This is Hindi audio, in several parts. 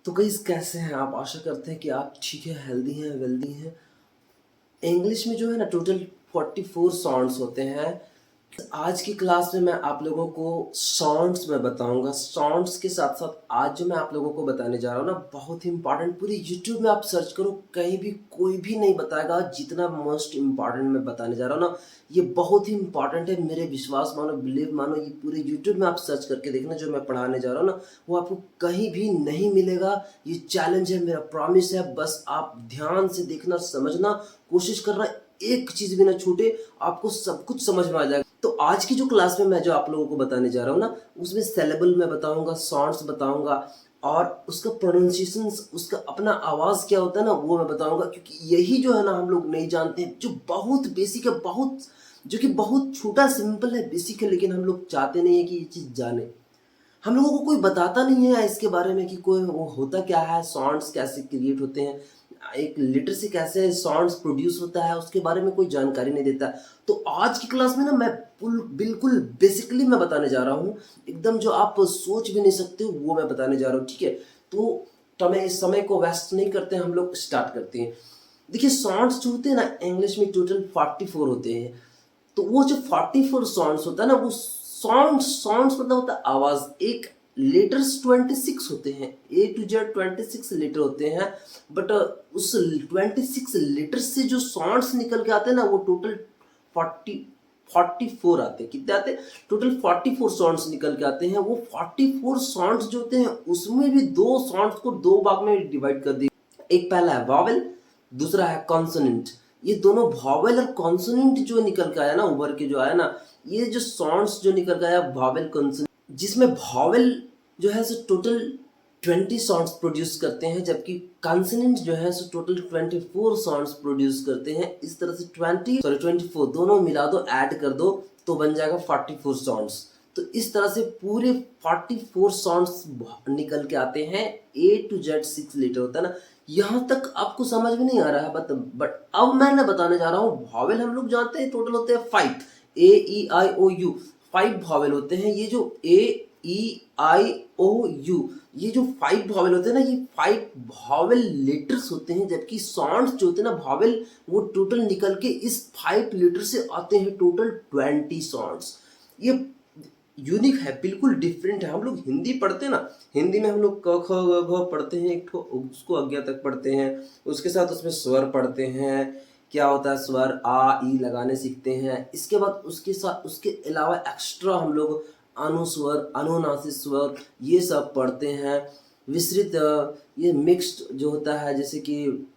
तो गाइस कैसे हैं आप? आशा करते हैं कि आप ठीक है, हेल्दी हैं, वेल्दी हैं। इंग्लिश में जो है ना टोटल 44 साउंड्स होते हैं। आज की क्लास में मैं आप लोगों को साउंड्स में बताऊंगा। साउंड्स के साथ साथ आज जो मैं आप लोगों को बताने जा रहा हूँ ना, बहुत ही इंपॉर्टेंट। पूरी यूट्यूब में आप सर्च करो, कहीं भी कोई भी नहीं बताएगा जितना मोस्ट इम्पॉर्टेंट मैं बताने जा रहा हूँ ना। ये बहुत ही इंपॉर्टेंट है, मेरे विश्वास मानो, बिलीव मानो। ये पूरे यूट्यूब में आप सर्च करके देखना, जो मैं पढ़ाने जा रहा हूँ ना वो आपको कहीं भी नहीं मिलेगा। ये चैलेंज है, मेरा प्रॉमिस है। बस आप ध्यान से देखना, समझना, कोशिश करना, एक चीज भी ना छूटे, आपको सब कुछ समझ में आ जाएगा। तो आज की जो क्लास में मैं जो आप लोगों को बताने जा रहा हूँ ना, उसमें सिलेबल में बताऊंगा, साउंड्स बताऊंगा, और उसका प्रोनाउंसिएशन, उसका अपना आवाज क्या होता है ना, वो मैं बताऊंगा। क्योंकि यही जो है ना हम लोग नहीं जानते, जो बहुत बेसिक है, बहुत जो कि बहुत छोटा सिंपल है, बेसिक है, लेकिन हम लोग चाहते नहीं है कि ये चीज जाने। हम लोगों को कोई बताता नहीं है इसके बारे में कि कोई वो होता क्या है, साउंड्स कैसे क्रिएट होते हैं, एक लेटर से कैसे साउंड्स प्रोड्यूस होता है, उसके बारे में कोई जानकारी नहीं देता। तो आज की क्लास में ना मैं बिल्कुल बेसिकली मैं बताने जा रहा हूँ, एकदम जो आप सोच भी नहीं सकते वो मैं बताने जा रहा हूँ, ठीक है? तो मैं इस समय को वेस्ट नहीं करते हैं, हम लोग स्टार्ट करते हैं। देखिए, साउंड्स जो होते हैं ना इंग्लिश में टोटल 44 होते हैं। तो वो जो 44 साउंड्स होता है ना, वो साउंड्स मतलब होता है आवाज। एक लेटर्स 26 होते हैं, A to Z 26 लेटर होते हैं। बट उस 26 लेटर से जो साउंड्स निकल के आते हैं ना, वो टोटल 44 आते हैं। कितने आते हैं? टोटल 44 साउंड्स निकल के आते हैं। वो 44 साउंड्स जो होते हैं उसमें भी दो साउंड्स को दो भाग में डिवाइड कर दिया। एक पहला है वॉवेल, दूसरा है कॉन्सोनेंट। ये दोनों वॉवेल और कॉन्सोनेंट जो निकल के आया ना, उभर के जो आया ना, ये जो साउंड्स जो निकल के आया वॉवेल कॉन्सोनेंट, जिसमें वॉवेल जो है सो टोटल 20 साउंड्स प्रोड्यूस करते हैं, जबकि कॉन्सोनेंट जो है सो टोटल 24 साउंड्स प्रोड्यूस करते हैं। इस तरह से 24 दोनों मिला दो, ऐड कर दो, तो बन जाएगा 44 साउंड्स। तो इस तरह से पूरे 44 साउंड्स निकल के आते हैं। A to Z 6 लीटर होता है ना। यहाँ तक आपको समझ में नहीं आ रहा है, बट अब मैं बताने जा रहा हूँ। वॉवेल हम लोग जानते हैं टोटल होते हैं 5, A E I O U। 5 vowel होते हैं। ये जो A E I O U, ये जो 5 वॉवेल होते हैं ना, ये 5 वॉवेल लेटर्स होते हैं। जबकि साउंड्स जो होते हैं ना वॉवेल, वो टोटल निकल के इस 5 लेटर से आते हैं टोटल 20 साउंड्स। ये यूनिक है, बिल्कुल डिफरेंट है। हम लोग हिंदी पढ़ते हैं ना, हिंदी में हम लोग क ख ग घ पढ़ते हैं, एक ठो उसको अज्ञा तक पढ़ते हैं, उसके साथ उसमें स्वर पढ़ते हैं। क्या होता है? स्वर आ ई लगाने सीखते हैं। इसके बाद उसके साथ उसके अलावा एक्स्ट्रा हम लोग अनुस्वर, अनुनासिक स्वर, ये सब पढ़ते हैं। विस्तृत ये मिक्स्ड जो होता है, जैसे कि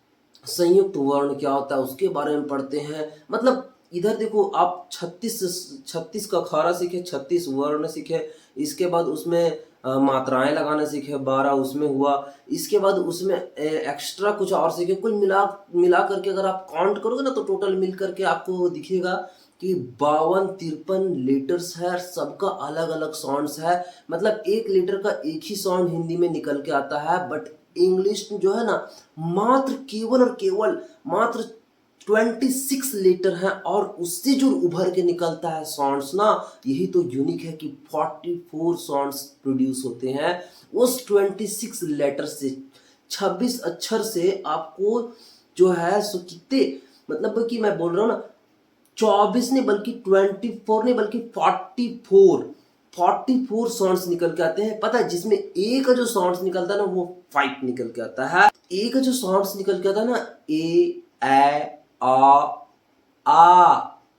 संयुक्त वर्ण क्या होता है उसके बारे में पढ़ते हैं। मतलब इधर देखो, आप 36 का खारा सीखे, 36 वर्ण सीखे। इसके बाद उसमें मात्राएं लगाना सीखे, 12 उसमें हुआ। इसके बाद उसमें एक्स्ट्रा कुछ और सीखे। कुल मिला मिला करके अगर आप काउंट करोगे ना, तो टोटल मिल करके आपको दिखेगा कि 52-53 लेटर्स है। सबका अलग अलग साउंड्स है। मतलब एक लेटर का एक ही साउंड हिंदी में निकल के आता है। बट इंग्लिश जो है ना, मात्र केवल और केवल मात्र 26 लेटर हैं, और उससे जो उभर के निकलता है साउंड्स ना, यही तो यूनिक है कि 44 साउंड्स प्रोड्यूस होते हैं उस 26 लेटर से। 26 अक्षर से आपको जो है सो कितने, मतलब कि मैं बोल रहा हूँ ना, 24 नहीं बल्कि 24 नहीं बल्कि 44 साउंड्स निकल के आते हैं। पता है, जिसमें ए का जो साउंड्स निकलता है ना, वो 5 निकल के आता है। ए का जो साउंड्स निकल के आता है ना, ए आ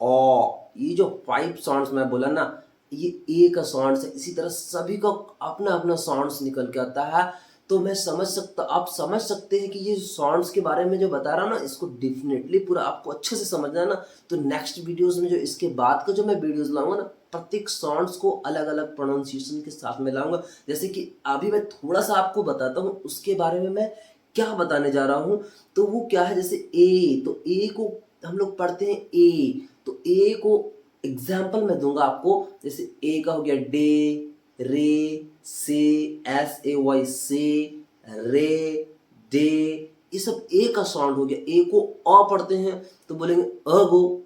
ओ, ये जो 5 साउंड्स मैं बोला ना, ये ए का साउंड्स है। इसी तरह सभी का अपना अपना साउंड्स निकल के आता है। तो मैं आप समझ सकते हैं कि ये साउंड्स के बारे में जो बता रहा हूँ ना, इसको डेफिनेटली पूरा आपको अच्छे से समझना है ना। तो नेक्स्ट वीडियोस में जो इसके बाद का जो मैं वीडियोस लाऊंगा ना, प्रत्येक साउंड्स को अलग अलग प्रोनाउंसिएशन के साथ में लाऊंगा। जैसे कि अभी मैं थोड़ा सा आपको बताता हूँ उसके बारे में मैं क्या बताने जा रहा हूँ। तो वो क्या है, जैसे ए, तो ए को हम लोग पढ़ते हैं ए। तो ए को एग्जाम्पल मैं दूंगा आपको। जैसे ए का हो गया डे, रे, से, SAY से, रे, डे, ये सब ए का साउंड हो गया। ए को अ पढ़ते हैं तो बोलेंगे अगो,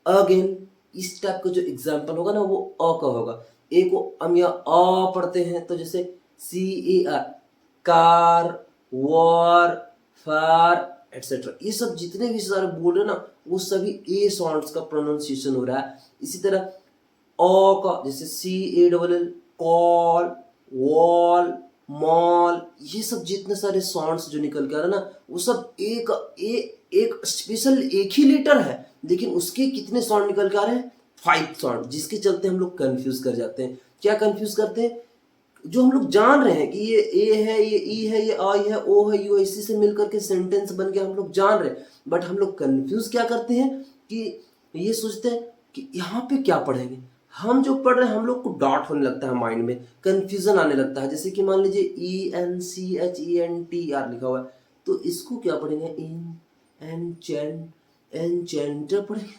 अगेन। इस टाइप का जो एग्जाम्पल होगा ना, वो अ का होगा। ए को हम या अ पढ़ते हैं तो जैसे CAR, कार, वॉर, फार, एटसेट्रा, ये सब जितने भी सारे बोल रहे हैं ना, वो सभी ए साउंड्स का प्रोनाउंसिएशन हो रहा है। इसी तरह ओ का, जैसे CALL, कॉल, वॉल, मॉल, ये सब जितने सारे साउंड्स जो निकल के आ रहे हैं ना, वो सब एक स्पेशल एक ही लेटर है, लेकिन उसके कितने साउंड निकल के आ रहे हैं, 5 साउंड, जिसके चलते हम लोग कंफ्यूज कर जाते हैं। क्या कंफ्यूज करते हैं? जो हम लोग जान रहे हैं कि ये ए है, ये ई है, ये आई है, ओ है, यू है, इसी से मिलकर के सेंटेंस बन गया, हम लोग जान रहे हैं, बट हम लोग कंफ्यूज क्या करते हैं कि ये सोचते हैं कि यहाँ पे क्या पढ़ेंगे। हम जो पढ़ रहे हैं, हम लोग को डॉट होने लगता है माइंड में, कंफ्यूजन आने लगता है। जैसे कि मान लीजिए ENCHENTR लिखा हुआ है, तो इसको क्या पढ़ेंगे, एनचेंटर पढ़ेंगे,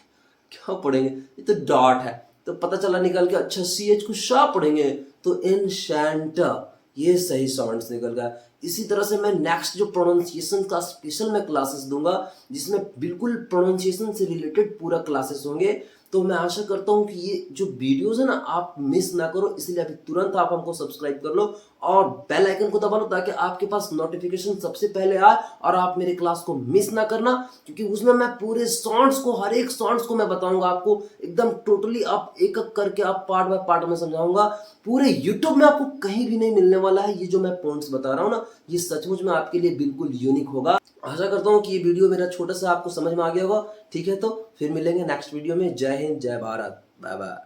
क्या पढ़ेंगे, ये तो डॉट है। तो पता चला निकल के, अच्छा CH को शा पढ़ेंगे, तो एनशैंटा, ये सही साउंड्स निकल गया। इसी तरह से मैं नेक्स्ट जो प्रोनाउंसिएशन का स्पेशल मैं क्लासेस दूंगा, जिसमें बिल्कुल प्रोनाउंसिएशन से रिलेटेड पूरा क्लासेस होंगे। तो मैं आशा करता हूँ कि ये जो वीडियोस है ना, आप मिस ना करो, इसलिए अभी तुरंत आप हमको सब्सक्राइब कर लो और बेल आइकन को दबा लो, ताकि आपके पास नोटिफिकेशन सबसे पहले आए और आप मेरे क्लास को मिस ना करना, क्योंकि उसमें मैं पूरे साउंड्स को, हर एक साउंड्स को मैं बताऊंगा आपको एकदम टोटली, आप एक एक करके आप पार्ट बाय पार्ट में समझाऊंगा। पूरे यूट्यूब में आपको कहीं भी नहीं मिलने वाला है। ये जो मैं पॉइंट्स बता रहा हूँ ना, ये सचमुच में आपके लिए बिल्कुल यूनिक होगा। आशा करता हूँ कि ये वीडियो मेरा छोटा सा आपको समझ में आ गया होगा। ठीक है, तो फिर मिलेंगे नेक्स्ट वीडियो में। जय हिंद, जय भारत, बाय बाय।